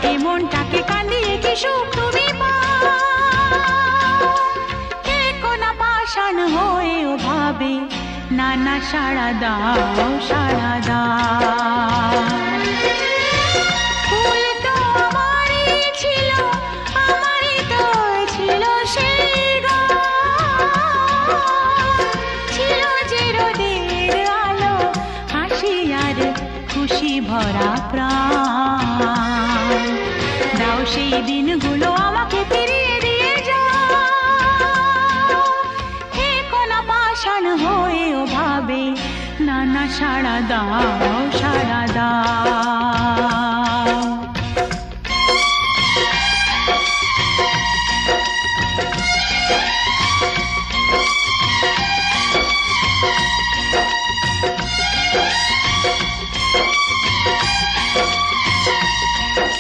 এ মনটাকে কাঁদিয়ে কি সুখ তুমি পাও? কে কোনা পাষাণ হয়েও ভাবে না না সাড়া দাও সাড়া দাও। ফুল তো আমারই ছিল, আমারই তো ছিল সেই ছিল যে রোদের আলো, হাসি আর খুশি ভরা প্রাণ। দাও সেই দিনগুলো আমাকে ফিরিয়ে দিয়ে যাও। হে কোনা পাষাণ হয়েও ভাবে না না সাড়া দাও সাড়া দাও।